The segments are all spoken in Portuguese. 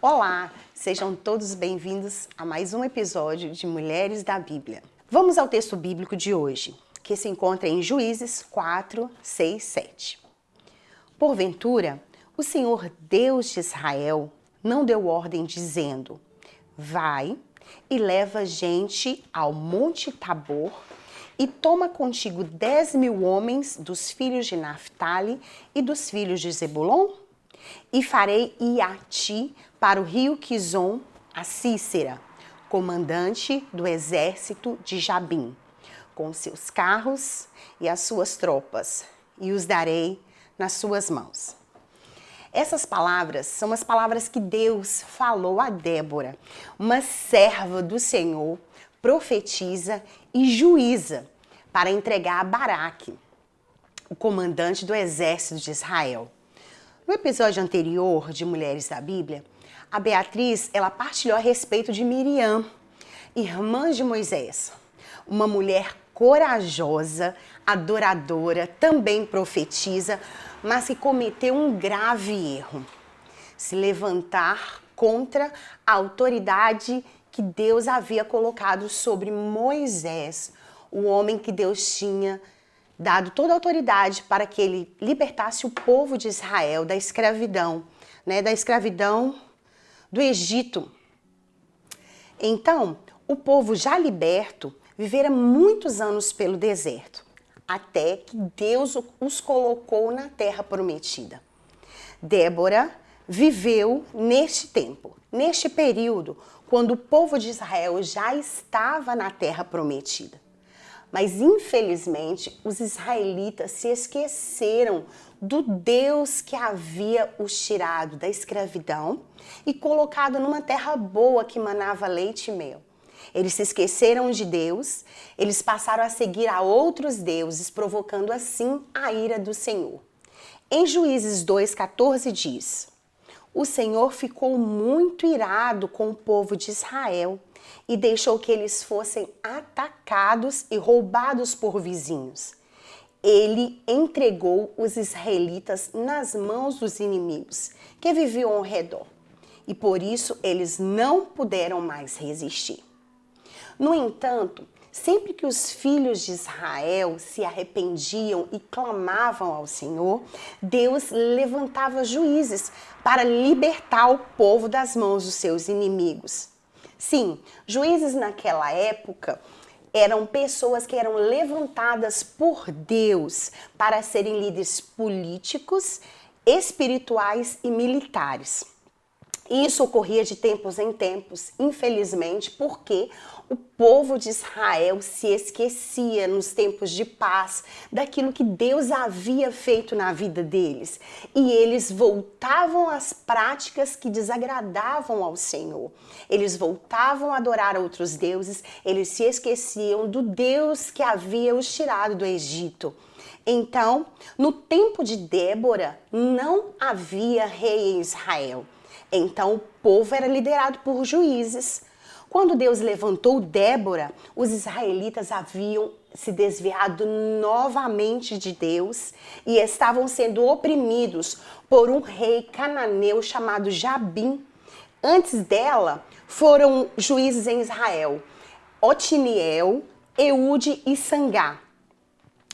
Olá, sejam todos bem-vindos a mais um episódio de Mulheres da Bíblia. Vamos ao texto bíblico de hoje, que se encontra em Juízes 4, 6, 7. Porventura, o Senhor Deus de Israel não deu ordem dizendo: vai e leva gente ao Monte Tabor e toma contigo 10.000 homens dos filhos de Naftali e dos filhos de Zebulon? E farei ir a ti para o rio Quizon a Sísera, comandante do exército de Jabim, com seus carros e as suas tropas, e os darei nas suas mãos. Essas palavras são as palavras que Deus falou a Débora, uma serva do Senhor, profetiza e juíza, para entregar a Baraque, o comandante do exército de Israel. No episódio anterior de Mulheres da Bíblia, a Beatriz ela partilhou a respeito de Miriam, irmã de Moisés, uma mulher corajosa, adoradora, também profetiza, mas que cometeu um grave erro: se levantar contra a autoridade que Deus havia colocado sobre Moisés, o homem que Deus tinha dado toda a autoridade para que ele libertasse o povo de Israel da escravidão, da escravidão do Egito. Então, o povo já liberto vivera muitos anos pelo deserto, até que Deus os colocou na terra prometida. Débora viveu neste tempo, neste período, quando o povo de Israel já estava na terra prometida. Mas, infelizmente, os israelitas se esqueceram do Deus que havia os tirado da escravidão e colocado numa terra boa que manava leite e mel. Eles se esqueceram de Deus, eles passaram a seguir a outros deuses, provocando assim a ira do Senhor. Em Juízes 2,14 diz: o Senhor ficou muito irado com o povo de Israel e deixou que eles fossem atacados e roubados por vizinhos. Ele entregou os israelitas nas mãos dos inimigos que viviam ao redor, e por isso eles não puderam mais resistir. No entanto, sempre que os filhos de Israel se arrependiam e clamavam ao Senhor, Deus levantava juízes para libertar o povo das mãos dos seus inimigos. Sim, juízes naquela época eram pessoas que eram levantadas por Deus para serem líderes políticos, espirituais e militares. Isso ocorria de tempos em tempos, infelizmente, porque o povo de Israel se esquecia nos tempos de paz daquilo que Deus havia feito na vida deles. E eles voltavam às práticas que desagradavam ao Senhor. Eles voltavam a adorar outros deuses, eles se esqueciam do Deus que havia os tirado do Egito. Então, no tempo de Débora, não havia rei em Israel. Então, o povo era liderado por juízes. Quando Deus levantou Débora, os israelitas haviam se desviado novamente de Deus e estavam sendo oprimidos por um rei cananeu chamado Jabim. Antes dela, foram juízes em Israel: Otiniel, Eude e Sangá.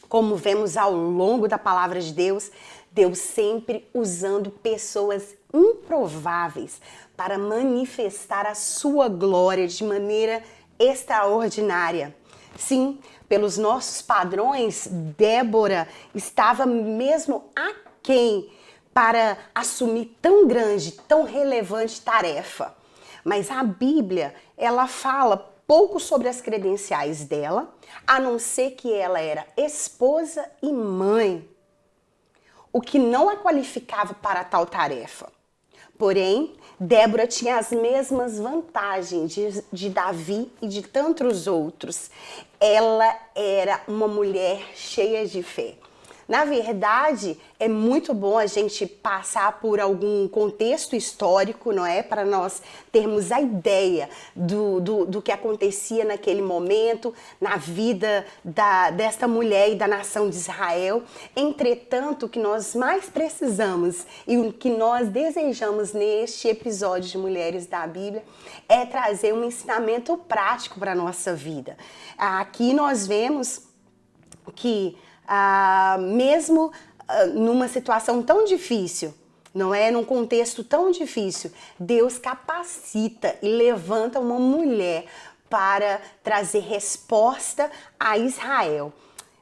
Como vemos ao longo da palavra de Deus, Deus sempre usando pessoas improváveis para manifestar a sua glória de maneira extraordinária. Sim, pelos nossos padrões, Débora estava mesmo aquém para assumir tão grande, tão relevante tarefa. Mas a Bíblia, ela fala pouco sobre as credenciais dela, a não ser que ela era esposa e mãe, o que não a qualificava para tal tarefa. Porém, Débora tinha as mesmas vantagens de Davi e de tantos outros. Ela era uma mulher cheia de fé. Na verdade, é muito bom a gente passar por algum contexto histórico, não é? Para nós termos a ideia do que acontecia naquele momento, na vida desta mulher e da nação de Israel. Entretanto, o que nós mais precisamos e o que nós desejamos neste episódio de Mulheres da Bíblia é trazer um ensinamento prático para a nossa vida. Aqui nós vemos que mesmo numa situação tão difícil, não é? Num contexto tão difícil, Deus capacita e levanta uma mulher para trazer resposta a Israel.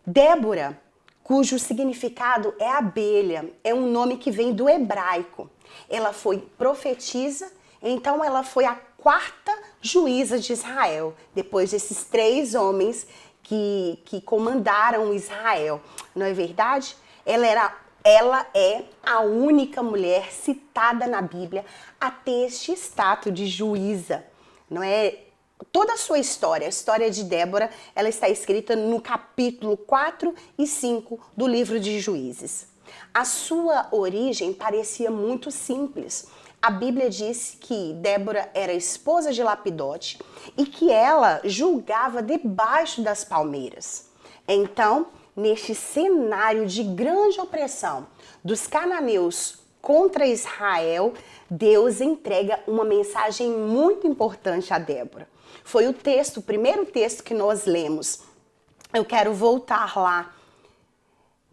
Débora, cujo significado é abelha, é um nome que vem do hebraico. Ela foi profetisa, então ela foi a quarta juíza de Israel, depois desses 3 homens que comandaram Israel. Não é verdade? Ela é a única mulher citada na Bíblia a ter este status de juíza. Não é? Toda a sua história, a história de Débora, ela está escrita no capítulo 4 e 5 do livro de Juízes. A sua origem parecia muito simples. A Bíblia diz que Débora era esposa de Lapidote e que ela julgava debaixo das palmeiras. Então, neste cenário de grande opressão dos cananeus contra Israel, Deus entrega uma mensagem muito importante a Débora. Foi o primeiro texto que nós lemos. Eu quero voltar lá.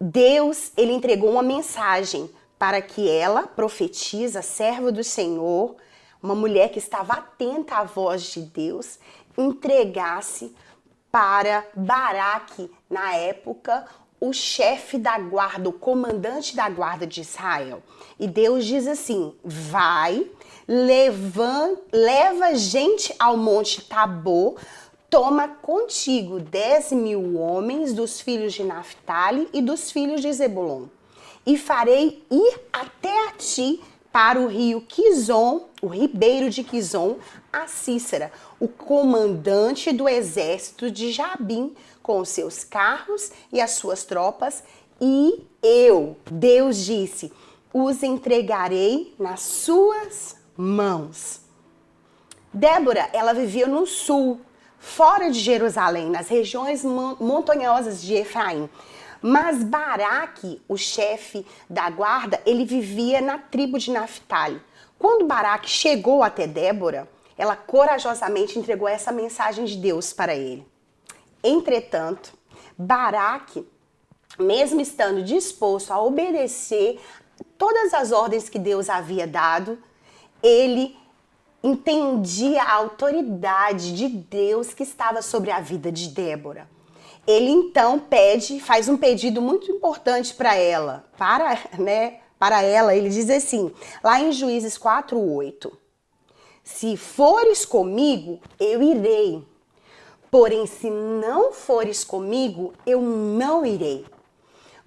Deus, ele entregou uma mensagem para que ela, profetisa, serva do Senhor, uma mulher que estava atenta à voz de Deus, entregasse para Baraque, na época, o chefe da guarda, o comandante da guarda de Israel. E Deus diz assim: vai, leva gente ao monte Tabor, toma contigo 10.000 homens dos filhos de Naftali e dos filhos de Zebulon. E farei ir até a ti para o rio Quizon, o ribeiro de Quizon, a Sísera, o comandante do exército de Jabim, com os seus carros e as suas tropas, e eu, Deus disse, os entregarei nas suas mãos. Débora, ela vivia no sul, fora de Jerusalém, nas regiões montanhosas de Efraim. Mas Baraque, o chefe da guarda, ele vivia na tribo de Naftali. Quando Baraque chegou até Débora, ela corajosamente entregou essa mensagem de Deus para ele. Entretanto, Baraque, mesmo estando disposto a obedecer todas as ordens que Deus havia dado, ele entendia a autoridade de Deus que estava sobre a vida de Débora. Ele então faz um pedido muito importante para ela. Para ela, ele diz assim, lá em Juízes 4:8. Se fores comigo, eu irei. Porém, se não fores comigo, eu não irei.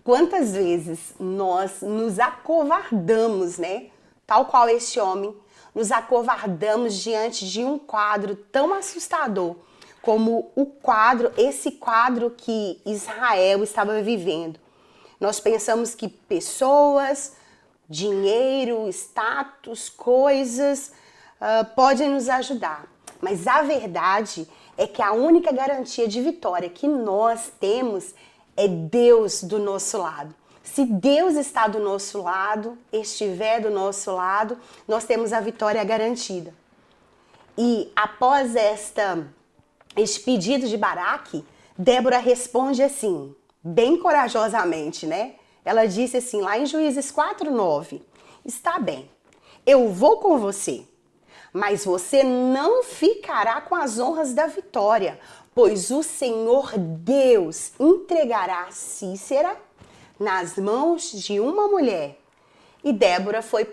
Quantas vezes nós nos acovardamos, né? Tal qual esse homem, nos acovardamos diante de um quadro tão assustador como esse quadro que Israel estava vivendo. Nós pensamos que pessoas, dinheiro, status, coisas podem nos ajudar. Mas a verdade é que a única garantia de vitória que nós temos é Deus do nosso lado. Se Deus está do nosso lado, estiver do nosso lado, nós temos a vitória garantida. E após este pedido de Baraque, Débora responde assim, bem corajosamente, né? Ela disse assim, lá em Juízes 4:9, está bem, eu vou com você, mas você não ficará com as honras da vitória, pois o Senhor Deus entregará Sísera nas mãos de uma mulher. E Débora foi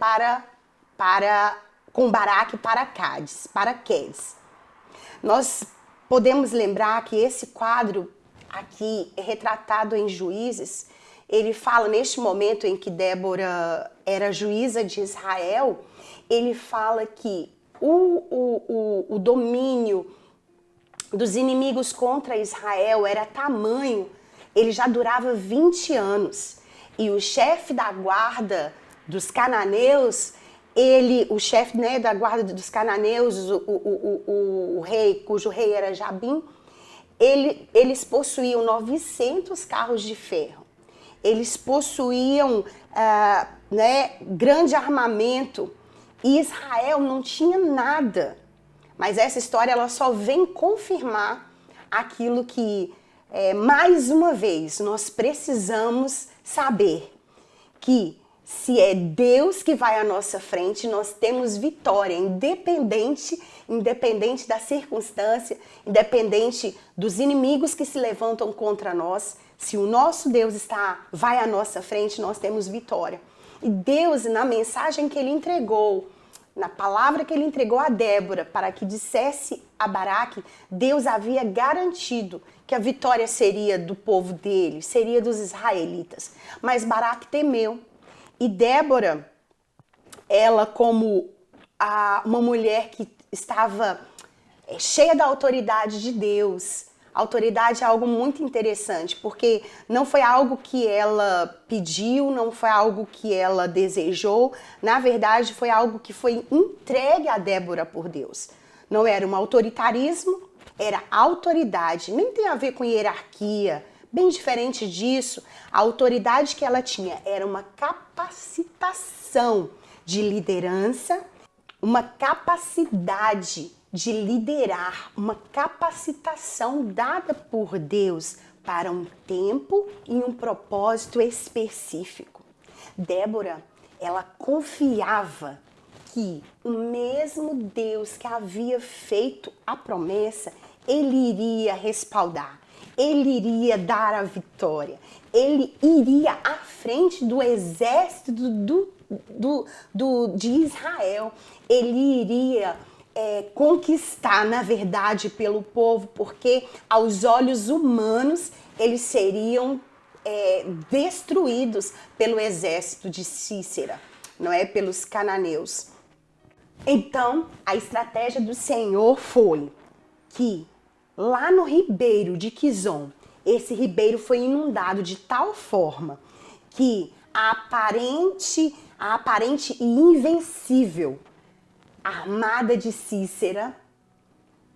com Baraque para Quedes. Nós podemos lembrar que esse quadro aqui é retratado em Juízes. Ele fala neste momento em que Débora era juíza de Israel, ele fala que o domínio dos inimigos contra Israel era tamanho, ele já durava 20 anos. E o chefe da guarda dos cananeus, o chefe, né, da guarda dos cananeus, o rei, cujo rei era Jabim, eles possuíam 900 carros de ferro. Eles possuíam grande armamento. E Israel não tinha nada. Mas essa história ela só vem confirmar aquilo que, mais uma vez, nós precisamos saber. Que se é Deus que vai à nossa frente, nós temos vitória, independente da circunstância, independente dos inimigos que se levantam contra nós. Se o nosso Deus vai à nossa frente, nós temos vitória. E Deus, na mensagem que ele entregou, na palavra que ele entregou a Débora para que dissesse a Baraque, Deus havia garantido que a vitória seria do povo dele, seria dos israelitas. Mas Baraque temeu. E Débora, ela como uma mulher que estava cheia da autoridade de Deus. Autoridade é algo muito interessante, porque não foi algo que ela pediu, não foi algo que ela desejou. Na verdade, foi algo que foi entregue a Débora por Deus. Não era um autoritarismo, era autoridade. Nem tem a ver com hierarquia. Bem diferente disso, a autoridade que ela tinha era uma capacitação de liderança, uma capacidade de liderar, uma capacitação dada por Deus para um tempo e um propósito específico. Débora, ela confiava que o mesmo Deus que havia feito a promessa, ele iria respaldar. Ele iria dar a vitória, ele iria à frente do exército de Israel, ele iria conquistar, na verdade, pelo povo, porque aos olhos humanos eles seriam destruídos pelo exército de Cícera, não é? Pelos cananeus. Então, a estratégia do Senhor foi que lá no ribeiro de Quizon, esse ribeiro foi inundado de tal forma que a aparente e invencível armada de Cícera,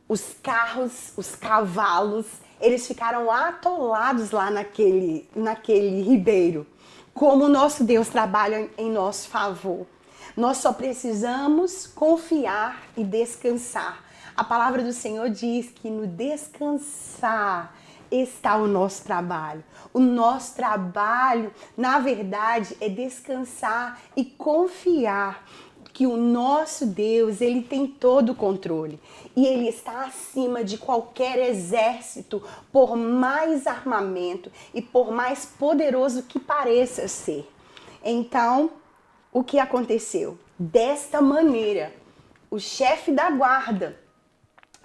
os carros, os cavalos, eles ficaram atolados lá naquele ribeiro. Como o nosso Deus trabalha em nosso favor. Nós só precisamos confiar e descansar. A palavra do Senhor diz que no descansar está o nosso trabalho. O nosso trabalho, na verdade, é descansar e confiar que o nosso Deus, ele tem todo o controle. E ele está acima de qualquer exército, por mais armamento e por mais poderoso que pareça ser. Então, o que aconteceu? Desta maneira, o chefe da guarda,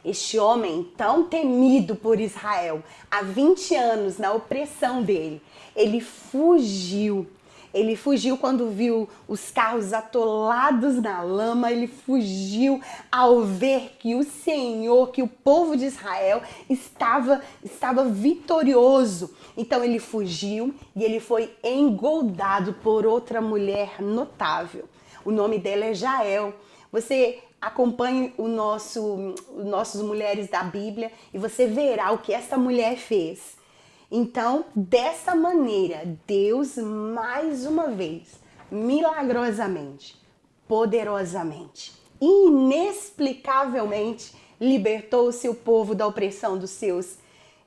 este homem tão temido por Israel, há 20 anos na opressão dele, ele fugiu. Ele fugiu quando viu os carros atolados na lama, ele fugiu ao ver que o Senhor, que o povo de Israel estava vitorioso. Então ele fugiu e ele foi engoldado por outra mulher notável. O nome dela é Jael. Você acompanhe nossos Mulheres da Bíblia e você verá o que essa mulher fez. Então, dessa maneira, Deus mais uma vez, milagrosamente, poderosamente, inexplicavelmente, libertou o seu povo da opressão dos seus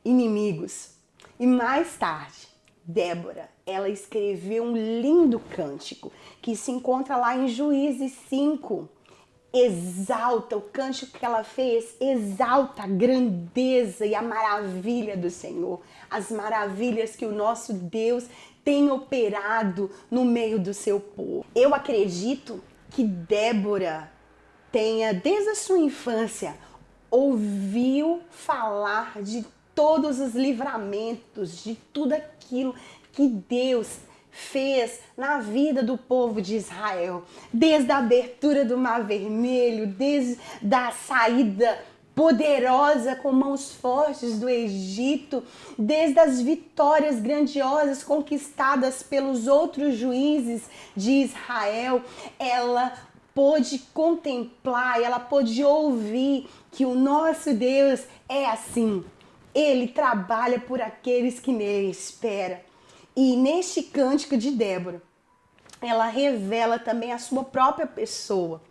inimigos. E mais tarde, Débora, ela escreveu um lindo cântico que se encontra lá em Juízes 5. Exalta, o cântico que ela fez, exalta a grandeza e a maravilha do Senhor, as maravilhas que o nosso Deus tem operado no meio do seu povo. Eu acredito que Débora tenha, desde a sua infância, ouviu falar de todos os livramentos, de tudo aquilo que Deus fez na vida do povo de Israel, desde a abertura do Mar Vermelho, desde a saída poderosa com mãos fortes do Egito, desde as vitórias grandiosas conquistadas pelos outros juízes de Israel, ela pôde contemplar, ela pôde ouvir que o nosso Deus é assim. Ele trabalha por aqueles que nele esperam. E neste cântico de Débora, ela revela também a sua própria pessoa,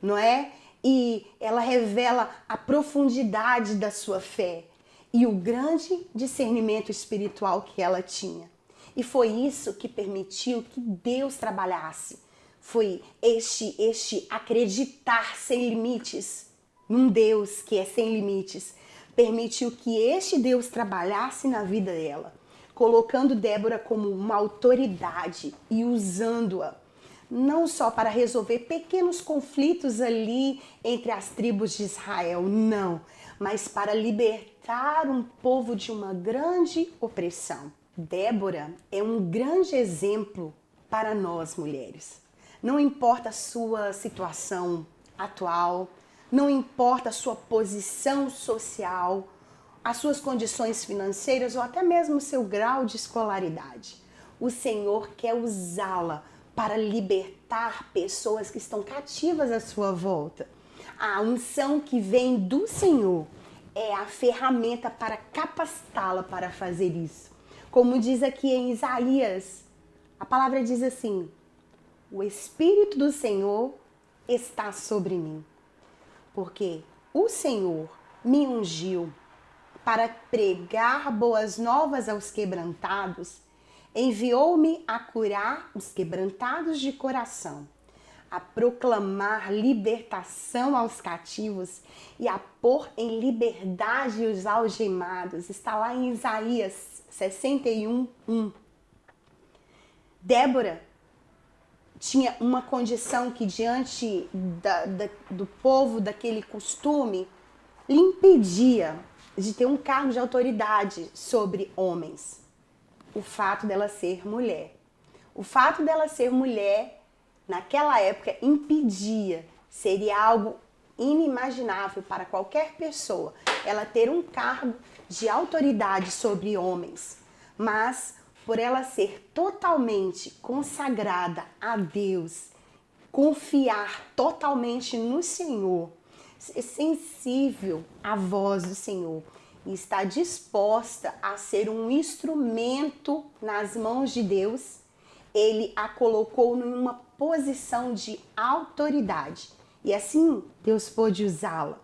não é? E ela revela a profundidade da sua fé e o grande discernimento espiritual que ela tinha. E foi isso que permitiu que Deus trabalhasse. Foi este acreditar sem limites num Deus que é sem limites. Permitiu que este Deus trabalhasse na vida dela, colocando Débora como uma autoridade e usando-a não só para resolver pequenos conflitos ali entre as tribos de Israel, não, mas para libertar um povo de uma grande opressão. Débora é um grande exemplo para nós mulheres. Não importa a sua situação atual, não importa a sua posição social, as suas condições financeiras ou até mesmo o seu grau de escolaridade. O Senhor quer usá-la para libertar pessoas que estão cativas à sua volta. A unção que vem do Senhor é a ferramenta para capacitá-la para fazer isso. Como diz aqui em Isaías, a palavra diz assim: o Espírito do Senhor está sobre mim, porque o Senhor me ungiu para pregar boas novas aos quebrantados, enviou-me a curar os quebrantados de coração, a proclamar libertação aos cativos e a pôr em liberdade os algemados. Está lá em Isaías 61:1. Débora tinha uma condição que diante do povo, daquele costume, lhe impedia de ter um cargo de autoridade sobre homens. O fato dela ser mulher. O fato dela ser mulher, naquela época, impedia, seria algo inimaginável para qualquer pessoa, ela ter um cargo de autoridade sobre homens. Mas, por ela ser totalmente consagrada a Deus, confiar totalmente no Senhor, ser sensível à voz do Senhor, e está disposta a ser um instrumento nas mãos de Deus, ele a colocou numa posição de autoridade. E assim Deus pôde usá-la.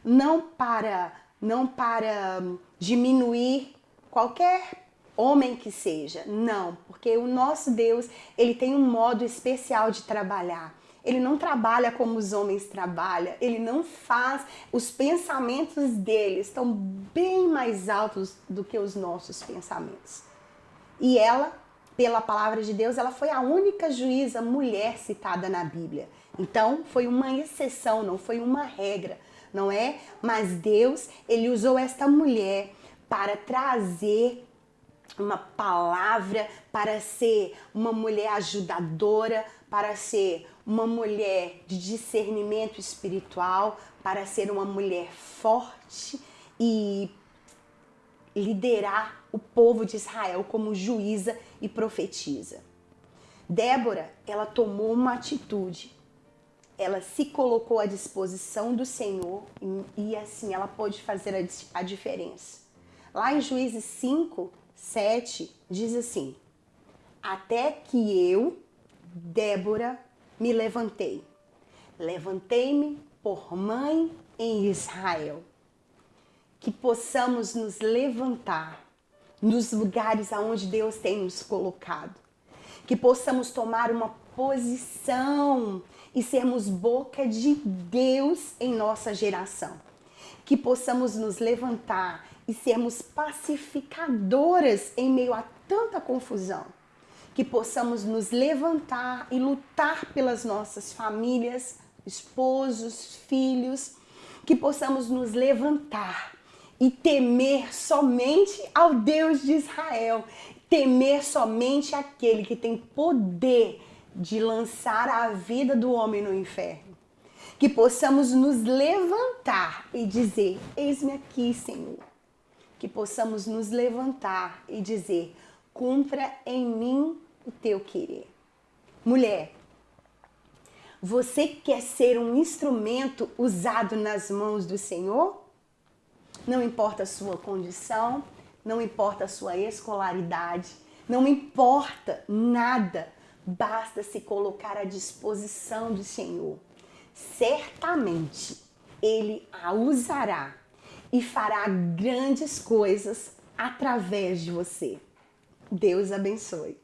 Não para diminuir qualquer homem que seja, não, porque o nosso Deus, ele tem um modo especial de trabalhar. Ele não trabalha como os homens trabalham, ele não faz, os pensamentos dele estão bem mais altos do que os nossos pensamentos. E ela, pela palavra de Deus, ela foi a única juíza mulher citada na Bíblia. Então, foi uma exceção, não foi uma regra, não é? Mas Deus, ele usou esta mulher para trazer uma palavra, para ser uma mulher ajudadora, para ser uma mulher de discernimento espiritual, para ser uma mulher forte e liderar o povo de Israel como juíza e profetisa. Débora, ela tomou uma atitude, ela se colocou à disposição do Senhor e assim ela pôde fazer a diferença. Lá em Juízes 5:7 diz assim: até que eu, Débora, me levantei-me por mãe em Israel. Que possamos nos levantar nos lugares aonde Deus tem nos colocado. Que possamos tomar uma posição e sermos boca de Deus em nossa geração. Que possamos nos levantar e sermos pacificadoras em meio a tanta confusão. Que possamos nos levantar e lutar pelas nossas famílias, esposos, filhos. Que possamos nos levantar e temer somente ao Deus de Israel. Temer somente aquele que tem poder de lançar a vida do homem no inferno. Que possamos nos levantar e dizer: eis-me aqui, Senhor. Que possamos nos levantar e dizer: cumpra em mim o teu querer. Mulher, você quer ser um instrumento usado nas mãos do Senhor? Não importa a sua condição, não importa a sua escolaridade, não importa nada, basta se colocar à disposição do Senhor. Certamente Ele a usará e fará grandes coisas através de você. Deus abençoe.